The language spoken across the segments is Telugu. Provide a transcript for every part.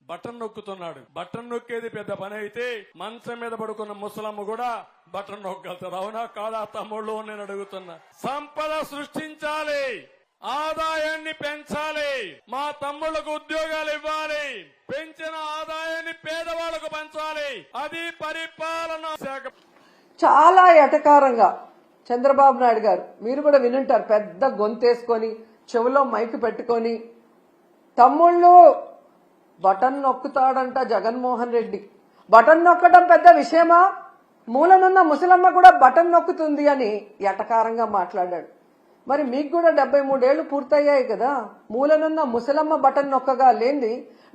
బటన్ నొక్కుతున్నాడు. బటన్ నొక్కేది పెద్ద పని అయితే మంచం మీద పడుకున్న ముసలమ్మ కూడా బటన్ నొక్కగలుగుతారు. అవునా కాదా తమ్ముళ్ళు? నేను అడుగుతున్నా. సంపద సృష్టించాలి, ఆదాయాన్ని పెంచాలి, మా తమ్ముళ్లకు ఉద్యోగాలు ఇవ్వాలి, పెంచిన ఆదాయాన్ని పేదవాళ్లకు పంచాలి. అది పరిపాలన శాఖ. చాలా ఎటకారంగా చంద్రబాబు నాయుడు గారు, మీరు కూడా వినుంటారు, పెద్ద గొంతేసుకొని చెవులో మైకు పెట్టుకొని తమ్ముళ్ళు బటన్ నొక్కుతాడంట జగన్మోహన్ రెడ్డి. బటన్ నొక్కడం పెద్ద విషయమా? మూలనున్న ముసలమ్మ కూడా బటన్ నొక్కుతుంది అని ఎటకారంగా మాట్లాడాడు. మరి మీకు కూడా 73 ఏళ్లు పూర్తయ్యాయి కదా, మూలనున్న ముసలమ్మ బటన్ నొక్కగా లేంది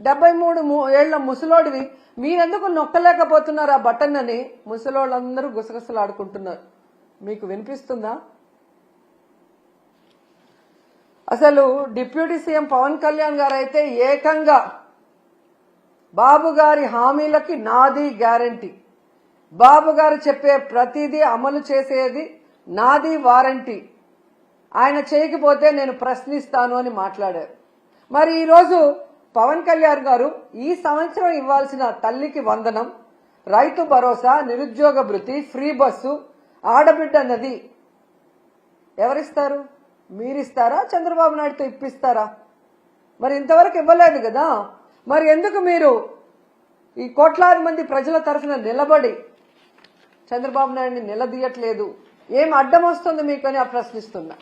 73 ఏళ్ల ముసలోడివి మీరెందుకు నొక్కలేకపోతున్నారు ఆ బటన్ అని ముసలోళ్ళందరూ గుసగుసలాడుకుంటున్నారు. మీకు వినిపిస్తుందా? అసలు డిప్యూటీ సీఎం పవన్ కళ్యాణ్ గారు అయితే ఏకంగా బాబు గారి హామీలకి నాది గ్యారంటీ, బాబు గారు చెప్పే ప్రతిదీ అమలు చేసేది నాది వారంటీ, ఆయన చేయకపోతే నేను ప్రశ్నిస్తాను అని మాట్లాడారు. మరి ఈరోజు పవన్ కళ్యాణ్ గారు ఈ సంవత్సరం ఇవ్వాల్సిన తల్లికి వందనం, రైతు భరోసా, నిరుద్యోగ భృతి, ఫ్రీ బస్సు, ఆడబిడ్డ నది ఎవరిస్తారు? మీరిస్తారా? చంద్రబాబు నాయుడుతో ఇప్పిస్తారా? మరి ఇంతవరకు ఇవ్వలేదు కదా. మరి ఎందుకు మీరు ఈ కోట్లాది మంది ప్రజల తరఫున నిలబడి చంద్రబాబు నాయుడిని నిలదీయట్లేదు? ఏం అడ్డం వస్తుంది మీకు అని ప్రశ్నిస్తున్నా.